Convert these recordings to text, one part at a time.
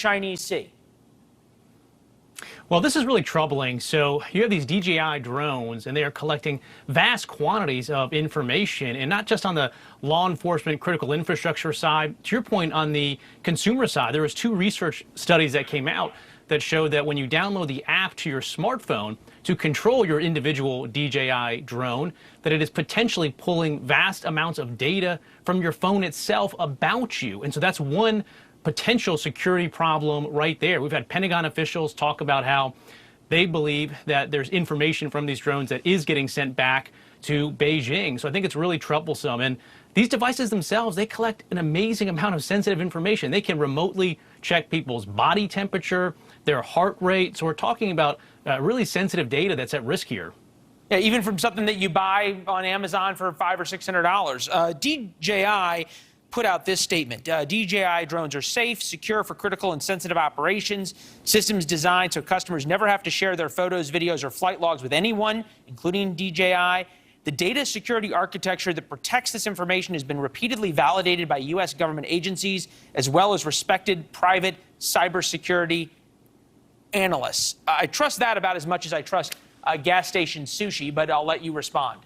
Chinese see? Well, this is really troubling. So you have these DJI drones, and they are collecting vast quantities of information, and not just on the law enforcement critical infrastructure side. To your point, on the consumer side, there was 2 research studies that came out that showed that when you download the app to your smartphone to control your individual DJI drone, that it is potentially pulling vast amounts of data from your phone itself about you. And so that's one potential security problem right there. We've had Pentagon officials talk about how they believe that there's information from these drones that is getting sent back to Beijing. So I think it's really troublesome. And these devices themselves, they collect an amazing amount of sensitive information. They can remotely check people's body temperature, their heart rate. So we're talking about really sensitive data that's at risk here. Yeah, even from something that you buy on Amazon for $500 or $600. DJI put out this statement. DJI drones are safe, secure for critical and sensitive operations. Systems designed so customers never have to share their photos, videos, or flight logs with anyone, including DJI. The data security architecture that protects this information has been repeatedly validated by U.S. government agencies, as well as respected private cybersecurity analysts. I trust that about as much as I trust gas station sushi, but I'll let you respond.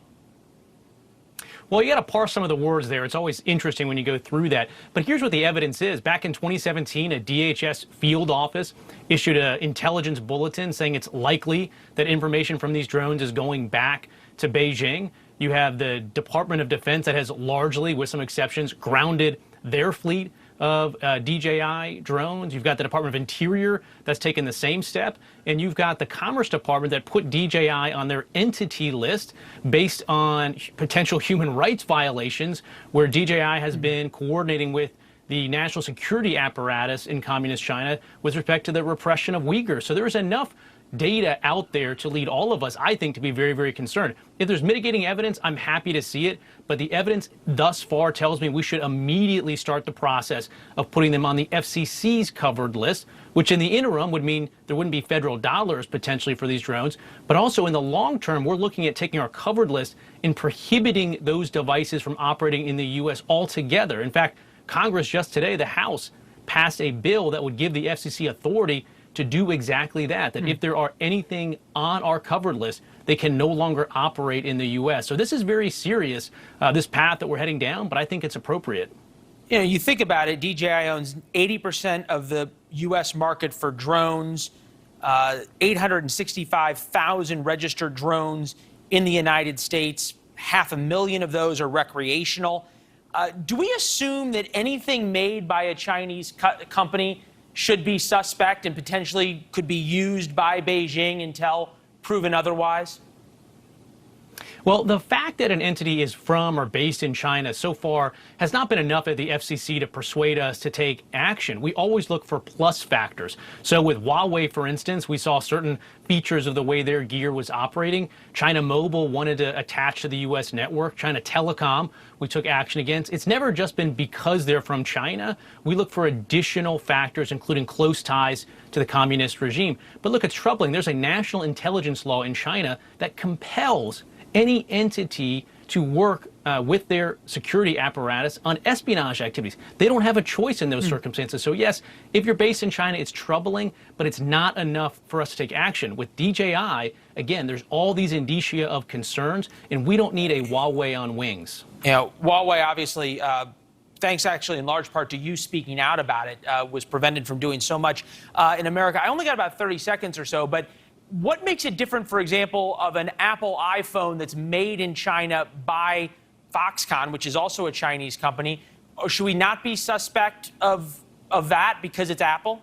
Well, you got to parse some of the words there. It's always interesting when you go through that. But here's what the evidence is. Back in 2017, a DHS field office issued an intelligence bulletin saying it's likely that information from these drones is going back to Beijing. You have the Department of Defense that has largely, with some exceptions, grounded their fleet of DJI drones. You've got the Department of Interior that's taken the same step. And you've got the Commerce Department that put DJI on their entity list based on potential human rights violations, where DJI has been coordinating with the national security apparatus in communist China with respect to the repression of Uyghurs. So there's enough data out there to lead all of us, I think, to be very, very concerned. If there's mitigating evidence, I'm happy to see it. But the evidence thus far tells me we should immediately start the process of putting them on the FCC's covered list, which in the interim would mean there wouldn't be federal dollars potentially for these drones. But also in the long term, we're looking at taking our covered list and prohibiting those devices from operating in the U.S. altogether. In fact, Congress just today, the House, passed a bill that would give the FCC authority to do exactly that, that if there are anything on our covered list, they can no longer operate in the U.S. So this is very serious, this path that we're heading down, but I think it's appropriate. You know, you think about it, DJI owns 80% of the U.S. market for drones, 865,000 registered drones in the United States. 500,000 of those are recreational. Do we assume that anything made by a Chinese company should be suspect and potentially could be used by Beijing until proven otherwise? Well, the fact that an entity is from or based in China so far has not been enough at the FCC to persuade us to take action. We always look for plus factors. So with Huawei, for instance, we saw certain features of the way their gear was operating. China Mobile wanted to attach to the U.S. network. China Telecom, we took action against. It's never just been because they're from China. We look for additional factors, including close ties to the communist regime. But look, it's troubling. There's a national intelligence law in China that compels any entity to work with their security apparatus on espionage activities. They don't have a choice in those circumstances. So yes, if you're based in China, it's troubling, but it's not enough for us to take action. With DJI, again, there's all these indicia of concerns, and we don't need a Huawei on wings. You know, Huawei obviously, thanks actually in large part to you speaking out about it, was prevented from doing so much in America. I only got about 30 seconds or so, but what makes it different, for example, of an Apple iPhone that's made in China by Foxconn, which is also a Chinese company? Or should we not be suspect of that because it's Apple?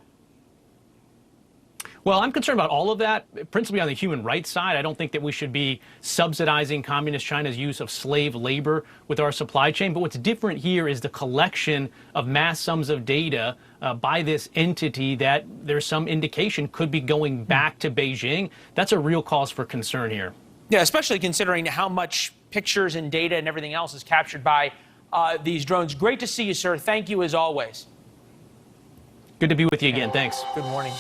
Well, I'm concerned about all of that, principally on the human rights side. I don't think that we should be subsidizing communist China's use of slave labor with our supply chain. But what's different here is the collection of mass sums of data by this entity that there's some indication could be going back to Beijing. That's a real cause for concern here. Yeah, especially considering how much pictures and data and everything else is captured by these drones. Great to see you, sir. Thank you as always. Good to be with you again. Thanks. Good morning.